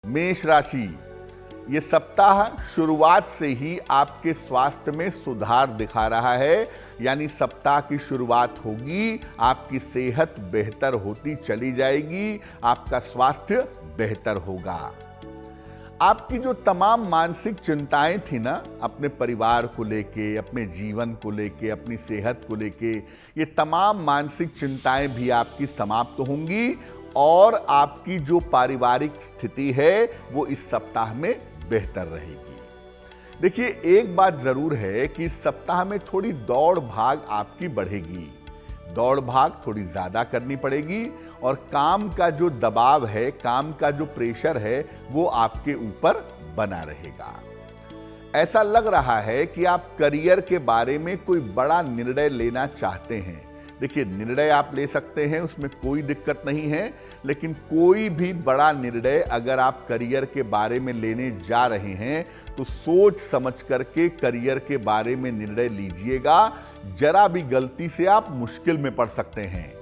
मेष राशि, ये सप्ताह शुरुआत से ही आपके स्वास्थ्य में सुधार दिखा रहा है। यानी सप्ताह की शुरुआत होगी, आपकी सेहत बेहतर होती चली जाएगी, आपका स्वास्थ्य बेहतर होगा। आपकी जो तमाम मानसिक चिंताएं थी ना, अपने परिवार को लेके, अपने जीवन को लेके, अपनी सेहत को लेके, ये तमाम मानसिक चिंताएं भी आपकी समाप्त होंगी और आपकी जो पारिवारिक स्थिति है वो इस सप्ताह में बेहतर रहेगी। देखिए, एक बात जरूर है कि इस सप्ताह में थोड़ी दौड़ भाग आपकी बढ़ेगी, दौड़ भाग थोड़ी ज्यादा करनी पड़ेगी और काम का जो दबाव है, काम का जो प्रेशर है, वो आपके ऊपर बना रहेगा। ऐसा लग रहा है कि आप करियर के बारे में कोई बड़ा निर्णय लेना चाहते हैं। देखिए, निर्णय आप ले सकते हैं, उसमें कोई दिक्कत नहीं है, लेकिन कोई भी बड़ा निर्णय अगर आप करियर के बारे में लेने जा रहे हैं तो सोच समझ करके करियर के बारे में निर्णय लीजिएगा। जरा भी गलती से आप मुश्किल में पड़ सकते हैं।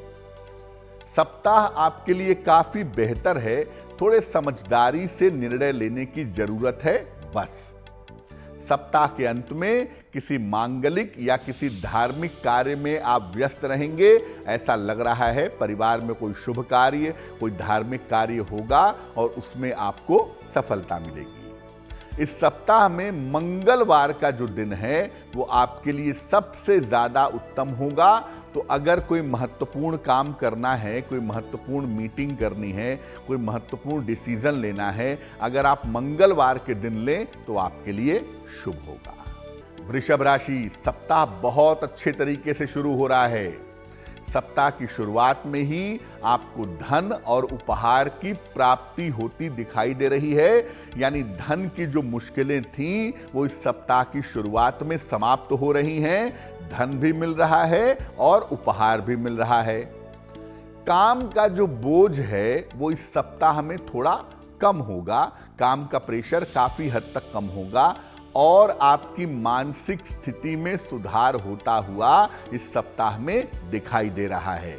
सप्ताह आपके लिए काफी बेहतर है, थोड़े समझदारी से निर्णय लेने की जरूरत है बस। सप्ताह के अंत में किसी मांगलिक या किसी धार्मिक कार्य में आप व्यस्त रहेंगे, ऐसा लग रहा है। परिवार में कोई शुभ कार्य, कोई धार्मिक कार्य होगा और उसमें आपको सफलता मिलेगी। इस सप्ताह में मंगलवार का जो दिन है वो आपके लिए सबसे ज्यादा उत्तम होगा। तो अगर कोई महत्वपूर्ण काम करना है, कोई महत्वपूर्ण मीटिंग करनी है, कोई महत्वपूर्ण डिसीजन लेना है, अगर आप मंगलवार के दिन लें तो आपके लिए शुभ होगा। वृषभ राशि, सप्ताह बहुत अच्छे तरीके से शुरू हो रहा है। सप्ताह की शुरुआत में ही आपको धन और उपहार की प्राप्ति होती दिखाई दे रही है। यानी धन की जो मुश्किलें थीं वो इस सप्ताह की शुरुआत में समाप्त हो रही हैं। धन भी मिल रहा है और उपहार भी मिल रहा है। काम का जो बोझ है वो इस सप्ताह में थोड़ा कम होगा, काम का प्रेशर काफी हद तक कम होगा और आपकी मानसिक स्थिति में सुधार होता हुआ इस सप्ताह में दिखाई दे रहा है।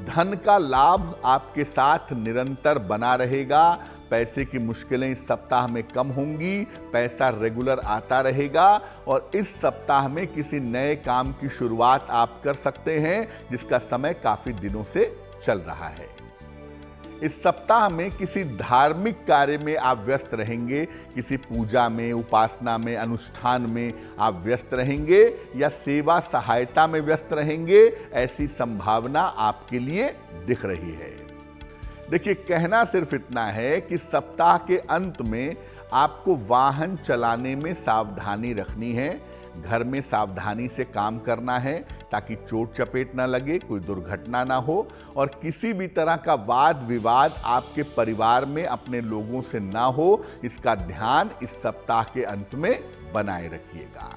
धन का लाभ आपके साथ निरंतर बना रहेगा। पैसे की मुश्किलें इस सप्ताह में कम होंगी, पैसा रेगुलर आता रहेगा और इस सप्ताह में किसी नए काम की शुरुआत आप कर सकते हैं जिसका समय काफी दिनों से चल रहा है। इस सप्ताह में किसी धार्मिक कार्य में आप व्यस्त रहेंगे, किसी पूजा में, उपासना में, अनुष्ठान में आप व्यस्त रहेंगे या सेवा सहायता में व्यस्त रहेंगे, ऐसी संभावना आपके लिए दिख रही है। देखिए, कहना सिर्फ इतना है कि सप्ताह के अंत में आपको वाहन चलाने में सावधानी रखनी है, घर में सावधानी से काम करना है ताकि चोट चपेट ना लगे, कोई दुर्घटना ना हो और किसी भी तरह का वाद विवाद आपके परिवार में अपने लोगों से ना हो, इसका ध्यान इस सप्ताह के अंत में बनाए रखिएगा।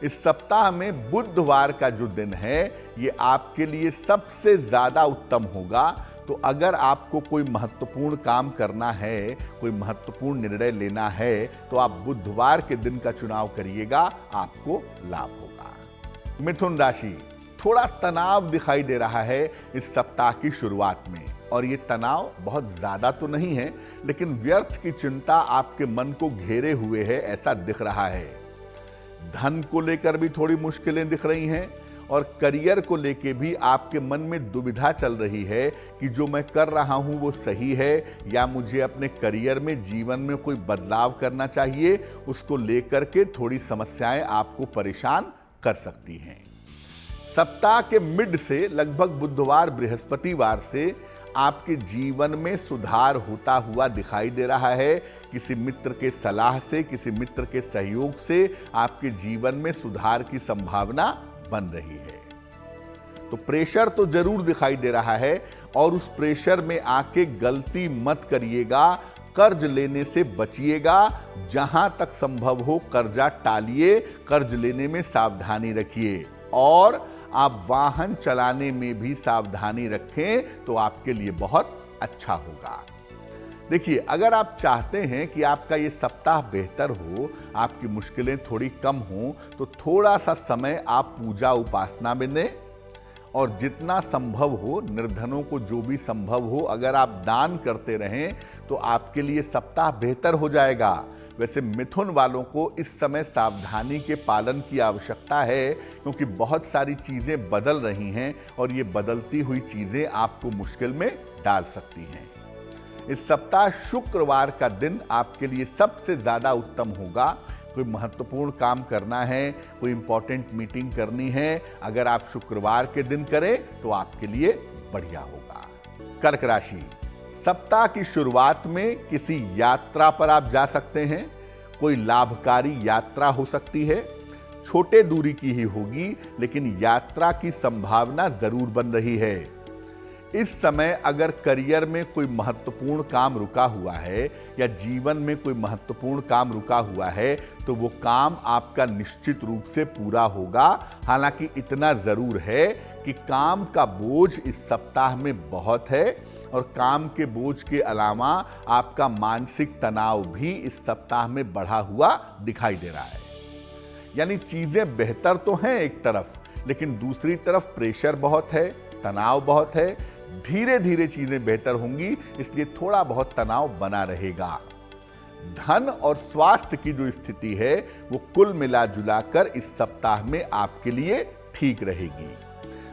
इस सप्ताह में बुधवार का जो दिन है ये आपके लिए सबसे ज्यादा उत्तम होगा। तो अगर आपको कोई महत्वपूर्ण काम करना है, कोई महत्वपूर्ण निर्णय लेना है तो आप बुधवार के दिन का चुनाव करिएगा, आपको लाभ होगा। मिथुन राशि, थोड़ा तनाव दिखाई दे रहा है इस सप्ताह की शुरुआत में और ये तनाव बहुत ज्यादा तो नहीं है, लेकिन व्यर्थ की चिंता आपके मन को घेरे हुए है, ऐसा दिख रहा है। धन को लेकर भी थोड़ी मुश्किलें दिख रही हैं और करियर को लेके भी आपके मन में दुविधा चल रही है कि जो मैं कर रहा हूं वो सही है या मुझे अपने करियर में, जीवन में कोई बदलाव करना चाहिए। उसको लेकर के थोड़ी समस्याएं आपको परेशान कर सकती हैं। सप्ताह के मिड से लगभग बुधवार बृहस्पतिवार से आपके जीवन में सुधार होता हुआ दिखाई दे रहा है। किसी मित्र के सलाह से, किसी मित्र के सहयोग से आपके जीवन में सुधार की संभावना बन रही है। तो प्रेशर तो जरूर दिखाई दे रहा है और उस प्रेशर में आके गलती मत करिएगा, कर्ज लेने से बचिएगा। जहां तक संभव हो कर्जा टालिए, कर्ज लेने में सावधानी रखिए और आप वाहन चलाने में भी सावधानी रखें तो आपके लिए बहुत अच्छा होगा। देखिए, अगर आप चाहते हैं कि आपका ये सप्ताह बेहतर हो, आपकी मुश्किलें थोड़ी कम हों, तो थोड़ा सा समय आप पूजा उपासना में दें और जितना संभव हो, निर्धनों को जो भी संभव हो, अगर आप दान करते रहें तो आपके लिए सप्ताह बेहतर हो जाएगा। वैसे मिथुन वालों को इस समय सावधानी के पालन की आवश्यकता है, क्योंकि बहुत सारी चीजें बदल रही हैं और ये बदलती हुई चीजें आपको मुश्किल में डाल सकती हैं। इस सप्ताह शुक्रवार का दिन आपके लिए सबसे ज्यादा उत्तम होगा। कोई महत्वपूर्ण काम करना है, कोई इंपॉर्टेंट मीटिंग करनी है, अगर आप शुक्रवार के दिन करें तो आपके लिए बढ़िया होगा। कर्क राशि, सप्ताह की शुरुआत में किसी यात्रा पर आप जा सकते हैं। कोई लाभकारी यात्रा हो सकती है, छोटे दूरी की ही होगी, लेकिन यात्रा की संभावना जरूर बन रही है। इस समय अगर करियर में कोई महत्वपूर्ण काम रुका हुआ है या जीवन में कोई महत्वपूर्ण काम रुका हुआ है तो वो काम आपका निश्चित रूप से पूरा होगा। हालांकि इतना जरूर है कि काम का बोझ इस सप्ताह में बहुत है और काम के बोझ के अलावा आपका मानसिक तनाव भी इस सप्ताह में बढ़ा हुआ दिखाई दे रहा है। यानी चीजें बेहतर तो हैं एक तरफ, लेकिन दूसरी तरफ प्रेशर बहुत है, तनाव बहुत है। धीरे धीरे चीजें बेहतर होंगी, इसलिए थोड़ा बहुत तनाव बना रहेगा। धन और स्वास्थ्य की जो स्थिति है वो कुल मिला जुलाकर इस सप्ताह में आपके लिए ठीक रहेगी।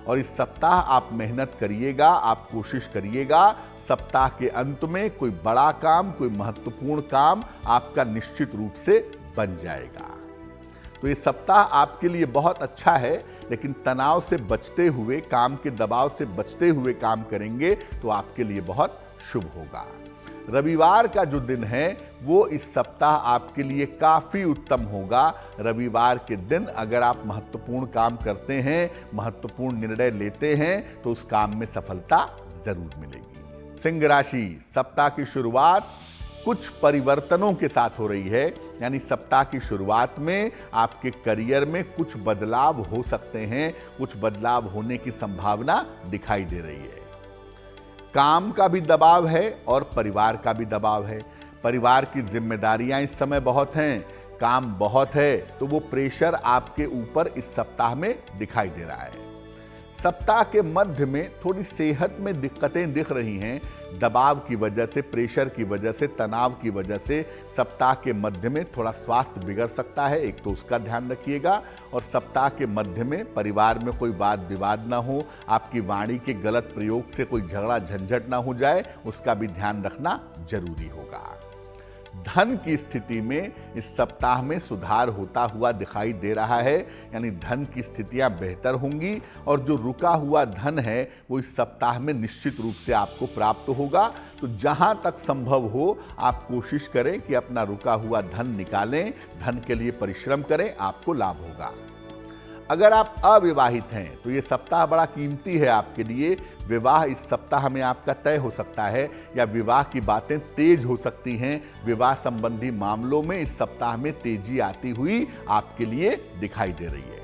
और इस सप्ताह आप मेहनत करिएगा, आप कोशिश करिएगा, सप्ताह के अंत में कोई बड़ा काम, कोई महत्वपूर्ण काम आपका निश्चित रूप से बन जाएगा। तो ये सप्ताह आपके लिए बहुत अच्छा है, लेकिन तनाव से बचते हुए, काम के दबाव से बचते हुए काम करेंगे तो आपके लिए बहुत शुभ होगा। रविवार का जो दिन है वो इस सप्ताह आपके लिए काफी उत्तम होगा। रविवार के दिन अगर आप महत्वपूर्ण काम करते हैं, महत्वपूर्ण निर्णय लेते हैं तो उस काम में सफलता जरूर मिलेगी। सिंह राशि, सप्ताह की शुरुआत कुछ परिवर्तनों के साथ हो रही है। यानी सप्ताह की शुरुआत में आपके करियर में कुछ बदलाव हो सकते हैं, कुछ बदलाव होने की संभावना दिखाई दे रही है। काम का भी दबाव है और परिवार का भी दबाव है। परिवार की जिम्मेदारियां इस समय बहुत हैं, काम बहुत है, तो वो प्रेशर आपके ऊपर इस सप्ताह में दिखाई दे रहा है। सप्ताह के मध्य में थोड़ी सेहत में दिक्कतें दिख रही हैं, दबाव की वजह से, प्रेशर की वजह से, तनाव की वजह से सप्ताह के मध्य में थोड़ा स्वास्थ्य बिगड़ सकता है। एक तो उसका ध्यान रखिएगा, और सप्ताह के मध्य में परिवार में कोई वाद विवाद ना हो, आपकी वाणी के गलत प्रयोग से कोई झगड़ा झंझट ना हो जाए, उसका भी ध्यान रखना जरूरी होगा। धन की स्थिति में इस सप्ताह में सुधार होता हुआ दिखाई दे रहा है। यानी धन की स्थितियां बेहतर होंगी और जो रुका हुआ धन है वो इस सप्ताह में निश्चित रूप से आपको प्राप्त होगा। तो जहां तक संभव हो आप कोशिश करें कि अपना रुका हुआ धन निकालें, धन के लिए परिश्रम करें, आपको लाभ होगा। अगर आप अविवाहित हैं तो ये सप्ताह बड़ा कीमती है आपके लिए। विवाह इस सप्ताह में आपका तय हो सकता है या विवाह की बातें तेज हो सकती हैं। विवाह संबंधी मामलों में इस सप्ताह में तेजी आती हुई आपके लिए दिखाई दे रही है।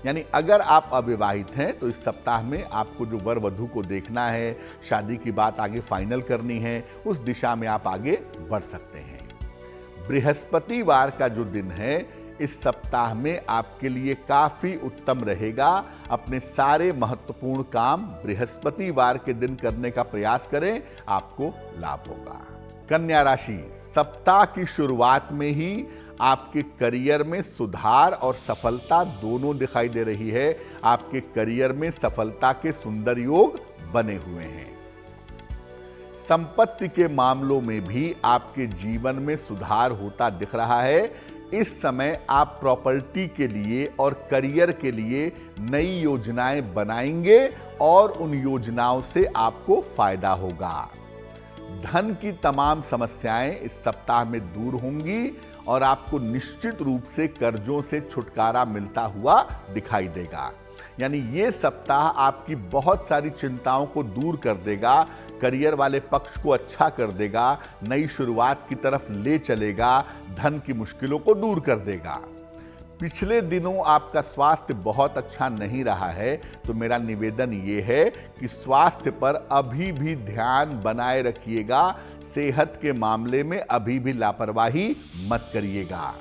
यानी अगर आप अविवाहित हैं तो इस सप्ताह में आपको जो वर वधू को देखना है, शादी की बात आगे फाइनल करनी है, उस दिशा में आप आगे बढ़ सकते हैं। बृहस्पतिवार का जो दिन है इस सप्ताह में आपके लिए काफी उत्तम रहेगा। अपने सारे महत्वपूर्ण काम बृहस्पतिवार के दिन करने का प्रयास करें, आपको लाभ होगा। कन्या राशि, सप्ताह की शुरुआत में ही आपके करियर में सुधार और सफलता दोनों दिखाई दे रही है। आपके करियर में सफलता के सुंदर योग बने हुए हैं। संपत्ति के मामलों में भी आपके जीवन में सुधार होता दिख रहा है। इस समय आप प्रॉपर्टी के लिए और करियर के लिए नई योजनाएं बनाएंगे और उन योजनाओं से आपको फायदा होगा। धन की तमाम समस्याएं इस सप्ताह में दूर होंगी और आपको निश्चित रूप से कर्जों से छुटकारा मिलता हुआ दिखाई देगा। यानी ये सप्ताह आपकी बहुत सारी चिंताओं को दूर कर देगा, करियर वाले पक्ष को अच्छा कर देगा, नई शुरुआत की तरफ ले चलेगा, धन की मुश्किलों को दूर कर देगा। पिछले दिनों आपका स्वास्थ्य बहुत अच्छा नहीं रहा है, तो मेरा निवेदन ये है कि स्वास्थ्य पर अभी भी ध्यान बनाए रखिएगा। सेहत के मामले में अभी भी लापरवाही मत करिएगा।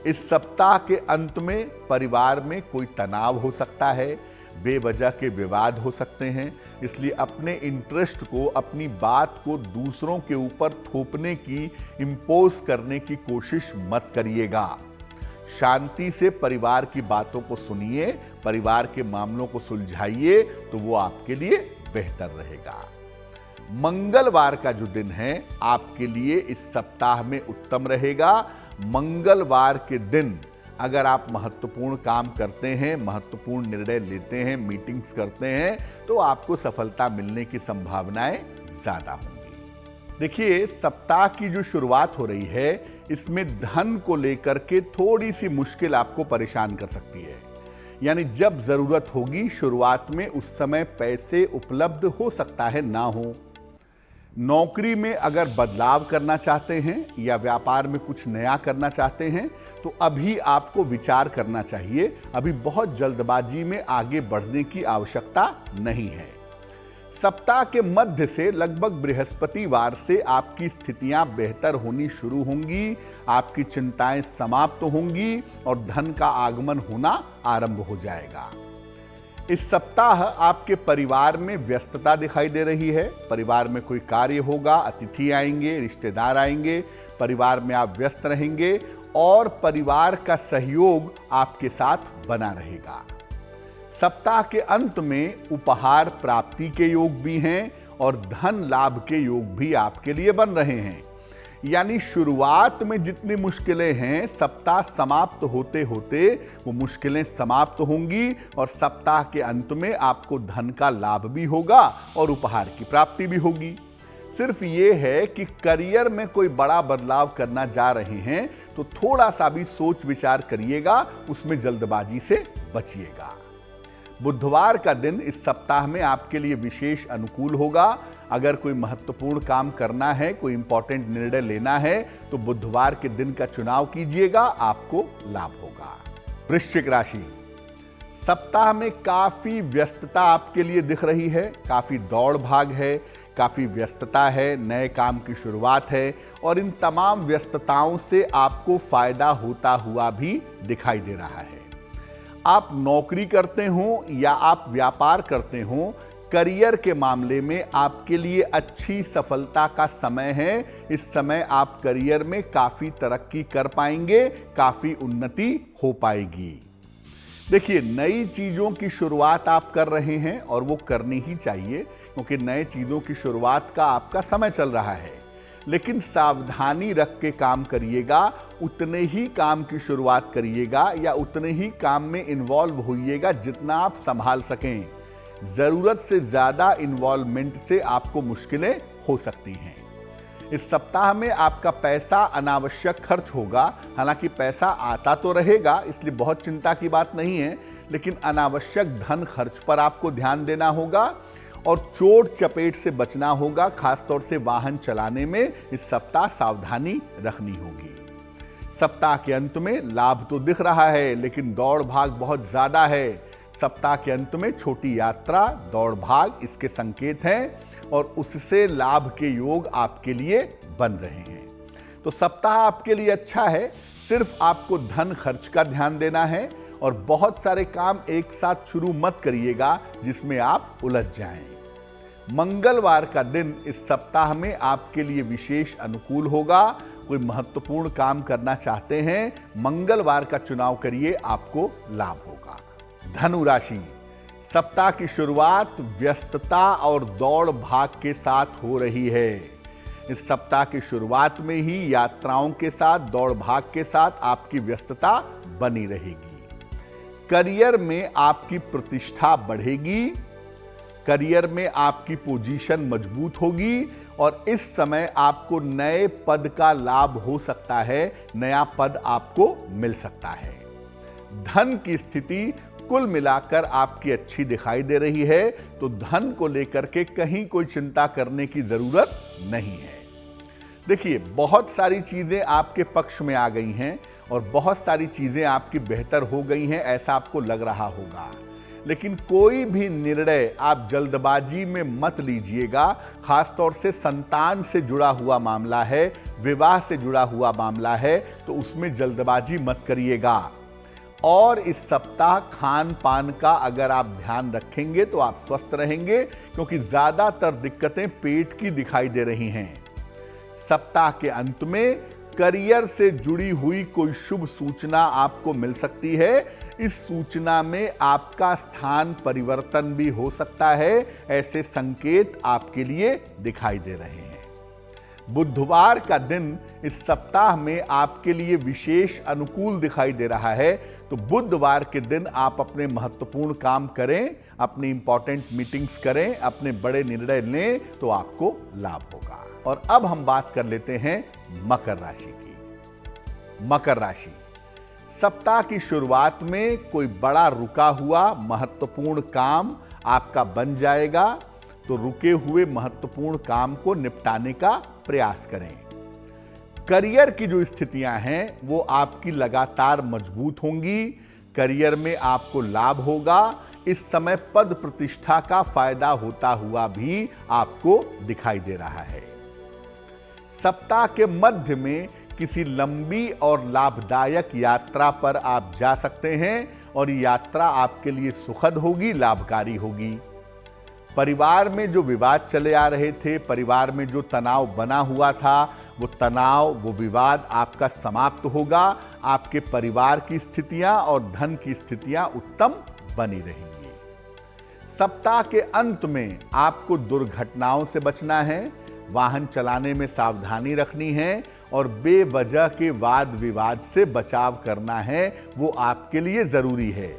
इस सप्ताह के अंत में परिवार में कोई तनाव हो सकता है। बेवजह के विवाद हो सकते हैं, इसलिए अपने इंटरेस्ट को, अपनी बात को दूसरों के ऊपर थोपने की, इम्पोज करने की कोशिश मत करिएगा। शांति से परिवार की बातों को सुनिए, परिवार के मामलों को सुलझाइए, तो वो आपके लिए बेहतर रहेगा। मंगलवार का जो दिन है आपके लिए इस सप्ताह में उत्तम रहेगा। मंगलवार के दिन अगर आप महत्वपूर्ण काम करते हैं, महत्वपूर्ण निर्णय लेते हैं, मीटिंग्स करते हैं, तो आपको सफलता मिलने की संभावनाएं ज्यादा होंगी। देखिए, सप्ताह की जो शुरुआत हो रही है इसमें धन को लेकर के थोड़ी सी मुश्किल आपको परेशान कर सकती है। यानी जब जरूरत होगी शुरुआत में, उस समय पैसे उपलब्ध हो सकता है ना हो। नौकरी में अगर बदलाव करना चाहते हैं या व्यापार में कुछ नया करना चाहते हैं तो अभी आपको विचार करना चाहिए। अभी बहुत जल्दबाजी में आगे बढ़ने की आवश्यकता नहीं है। सप्ताह के मध्य से लगभग बृहस्पतिवार से आपकी स्थितियां बेहतर होनी शुरू होंगी, आपकी चिंताएं समाप्त होंगी और धन का आगमन होना आरंभ हो जाएगा। इस सप्ताह आपके परिवार में व्यस्तता दिखाई दे रही है। परिवार में कोई कार्य होगा, अतिथि आएंगे, रिश्तेदार आएंगे, परिवार में आप व्यस्त रहेंगे और परिवार का सहयोग आपके साथ बना रहेगा। सप्ताह के अंत में उपहार प्राप्ति के योग भी हैं और धन लाभ के योग भी आपके लिए बन रहे हैं। यानी शुरुआत में जितनी मुश्किलें हैं, सप्ताह समाप्त होते होते वो मुश्किलें समाप्त होंगी और सप्ताह के अंत में आपको धन का लाभ भी होगा और उपहार की प्राप्ति भी होगी। सिर्फ ये है कि करियर में कोई बड़ा बदलाव करना जा रहे हैं तो थोड़ा सा भी सोच विचार करिएगा, उसमें जल्दबाजी से बचिएगा। बुधवार का दिन इस सप्ताह में आपके लिए विशेष अनुकूल होगा। अगर कोई महत्वपूर्ण काम करना है, कोई इंपॉर्टेंट निर्णय लेना है तो बुधवार के दिन का चुनाव कीजिएगा, आपको लाभ होगा। वृश्चिक राशि, सप्ताह में काफी व्यस्तता आपके लिए दिख रही है। काफी दौड़ भाग है, काफी व्यस्तता है, नए काम की शुरुआत है और इन तमाम व्यस्तताओं से आपको फायदा होता हुआ भी दिखाई दे रहा है। आप नौकरी करते हो या आप व्यापार करते हो, करियर के मामले में आपके लिए अच्छी सफलता का समय है। इस समय आप करियर में काफी तरक्की कर पाएंगे, काफी उन्नति हो पाएगी। देखिए, नई चीजों की शुरुआत आप कर रहे हैं और वो करनी ही चाहिए क्योंकि नए चीजों की शुरुआत का आपका समय चल रहा है। लेकिन सावधानी रख के काम करिएगा, उतने ही काम की शुरुआत करिएगा या उतने ही काम में इन्वॉल्व होइएगा जितना आप संभाल सकें। जरूरत से ज्यादा इन्वॉल्वमेंट से आपको मुश्किलें हो सकती हैं। इस सप्ताह में आपका पैसा अनावश्यक खर्च होगा। हालांकि पैसा आता तो रहेगा, इसलिए बहुत चिंता की बात नहीं है, लेकिन अनावश्यक धन खर्च पर आपको ध्यान देना होगा और चोट चपेट से बचना होगा। खासतौर से वाहन चलाने में इस सप्ताह सावधानी रखनी होगी। सप्ताह के अंत में लाभ तो दिख रहा है लेकिन दौड़ भाग बहुत ज्यादा है। सप्ताह के अंत में छोटी यात्रा, दौड़ भाग इसके संकेत हैं और उससे लाभ के योग आपके लिए बन रहे हैं। तो सप्ताह आपके लिए अच्छा है, सिर्फ आपको धन खर्च का ध्यान देना है और बहुत सारे काम एक साथ शुरू मत करिएगा जिसमें आप उलझ जाएं। मंगलवार का दिन इस सप्ताह में आपके लिए विशेष अनुकूल होगा। कोई महत्वपूर्ण काम करना चाहते हैं, मंगलवार का चुनाव करिए, आपको लाभ होगा। धनु राशि, सप्ताह की शुरुआत व्यस्तता और दौड़ भाग के साथ हो रही है। इस सप्ताह की शुरुआत में ही यात्राओं के साथ, दौड़ भाग के साथ आपकी व्यस्तता बनी रहेगी। करियर में आपकी प्रतिष्ठा बढ़ेगी, करियर में आपकी पोजीशन मजबूत होगी और इस समय आपको नए पद का लाभ हो सकता है, नया पद आपको मिल सकता है। धन की स्थिति कुल मिलाकर आपकी अच्छी दिखाई दे रही है, तो धन को लेकर के कहीं कोई चिंता करने की जरूरत नहीं है। देखिए, बहुत सारी चीजें आपके पक्ष में आ गई हैं और बहुत सारी चीजें आपकी बेहतर हो गई हैं, ऐसा आपको लग रहा होगा। लेकिन कोई भी निर्णय आप जल्दबाजी में मत लीजिएगा। खासतौर से संतान से जुड़ा हुआ मामला है, विवाह से जुड़ा हुआ मामला है, तो उसमें जल्दबाजी मत करिएगा। और इस सप्ताह खान पान का अगर आप ध्यान रखेंगे तो आप स्वस्थ रहेंगे, क्योंकि ज्यादातर दिक्कतें पेट की दिखाई दे रही हैं। सप्ताह के अंत में करियर से जुड़ी हुई कोई शुभ सूचना आपको मिल सकती है। इस सूचना में आपका स्थान परिवर्तन भी हो सकता है, ऐसे संकेत आपके लिए दिखाई दे रहे हैं। बुधवार का दिन इस सप्ताह में आपके लिए विशेष अनुकूल दिखाई दे रहा है, तो बुधवार के दिन आप अपने महत्वपूर्ण काम करें, अपनी इंपॉर्टेंट मीटिंग्स करें, अपने बड़े निर्णय लें, तो आपको लाभ होगा। और अब हम बात कर लेते हैं मकर राशि की। मकर राशि, सप्ताह की शुरुआत में कोई बड़ा रुका हुआ महत्वपूर्ण काम आपका बन जाएगा, तो रुके हुए महत्वपूर्ण काम को निपटाने का प्रयास करें। करियर की जो स्थितियां हैं वो आपकी लगातार मजबूत होंगी। करियर में आपको लाभ होगा। इस समय पद प्रतिष्ठा का फायदा होता हुआ भी आपको दिखाई दे रहा है। सप्ताह के मध्य में किसी लंबी और लाभदायक यात्रा पर आप जा सकते हैं और यात्रा आपके लिए सुखद होगी, लाभकारी होगी। परिवार में जो विवाद चले आ रहे थे, परिवार में जो तनाव बना हुआ था, वो तनाव, वो विवाद आपका समाप्त होगा। आपके परिवार की स्थितियां और धन की स्थितियां उत्तम बनी रहेंगी। सप्ताह के अंत में आपको दुर्घटनाओं से बचना है, वाहन चलाने में सावधानी रखनी है और बेवजह के वाद विवाद से बचाव करना है, वो आपके लिए जरूरी है।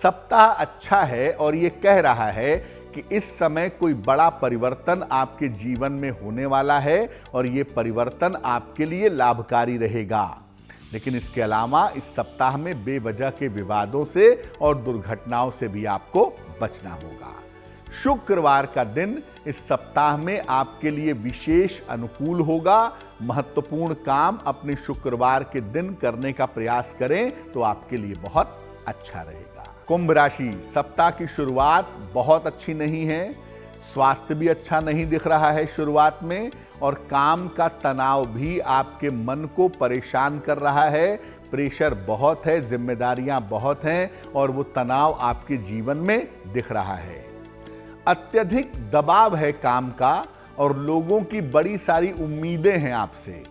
सप्ताह अच्छा है और ये कह रहा है कि इस समय कोई बड़ा परिवर्तन आपके जीवन में होने वाला है और ये परिवर्तन आपके लिए लाभकारी रहेगा। लेकिन इसके अलावा इस सप्ताह में बेवजह के विवादों से और दुर्घटनाओं से भी आपको बचना होगा। शुक्रवार का दिन इस सप्ताह में आपके लिए विशेष अनुकूल होगा। महत्वपूर्ण काम अपने शुक्रवार के दिन करने का प्रयास करें तो आपके लिए बहुत अच्छा रहेगा। कुंभ राशि, सप्ताह की शुरुआत बहुत अच्छी नहीं है। स्वास्थ्य भी अच्छा नहीं दिख रहा है शुरुआत में, और काम का तनाव भी आपके मन को परेशान कर रहा है। प्रेशर बहुत है, जिम्मेदारियां बहुत हैं और वो तनाव आपके जीवन में दिख रहा है। अत्यधिक दबाव है काम का और लोगों की बड़ी सारी उम्मीदें हैं आपसे,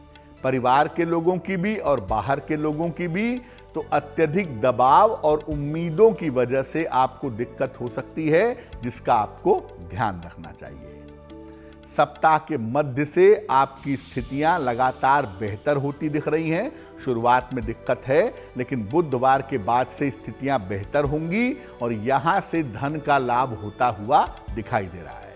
परिवार के लोगों की भी और बाहर के लोगों की भी। तो अत्यधिक दबाव और उम्मीदों की वजह से आपको दिक्कत हो सकती है, जिसका आपको ध्यान रखना चाहिए। सप्ताह के मध्य से आपकी स्थितियां लगातार बेहतर होती दिख रही हैं। शुरुआत में दिक्कत है, लेकिन बुधवार के बाद से स्थितियां बेहतर होंगी और यहां से धन का लाभ होता हुआ दिखाई दे रहा है।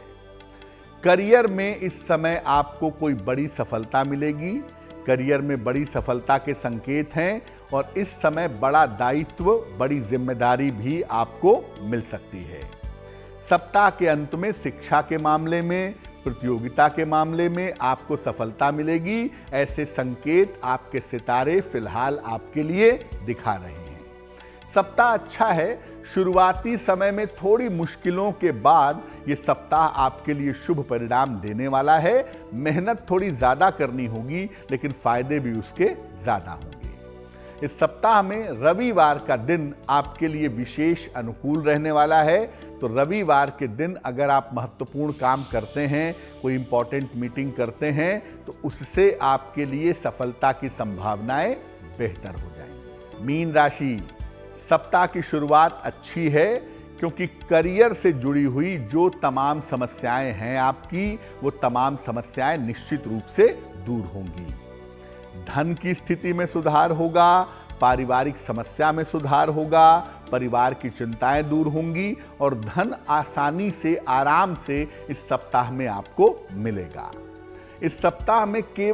करियर में इस समय आपको कोई बड़ी सफलता मिलेगी। करियर में बड़ी सफलता के संकेत हैं और इस समय बड़ा दायित्व, बड़ी जिम्मेदारी भी आपको मिल सकती है। सप्ताह के अंत में शिक्षा के मामले में, प्रतियोगिता के मामले में आपको सफलता मिलेगी। ऐसे संकेत आपके सितारे फिलहाल आपके लिए दिखा रहे हैं। सप्ताह अच्छा है। शुरुआती समय में थोड़ी मुश्किलों के बाद ये सप्ताह आपके लिए शुभ परिणाम देने वाला है। मेहनत थोड़ी ज्यादा करनी होगी, लेकिन फायदे भी उसके ज्यादा होंगे। इस सप्ताह में रविवार का दिन आपके लिए विशेष अनुकूल रहने वाला है। तो रविवार के दिन अगर आप महत्वपूर्ण काम करते हैं, कोई इंपॉर्टेंट मीटिंग करते हैं, तो उससे आपके लिए सफलता की संभावनाएं बेहतर हो जाएंगी। मीन राशि, सप्ताह की शुरुआत अच्छी है, क्योंकि करियर से जुड़ी हुई जो तमाम समस्याएं हैं आपकी, वो तमाम समस्याएं निश्चित रूप से दूर होंगी। धन की स्थिति में सुधार होगा, पारिवारिक समस्या में सुधार होगा, परिवार की चिंताएं दूर होंगी और धन आसानी से, आराम से इस सप्ताह में आपको मिलेगा। इस सप्ताह में केवल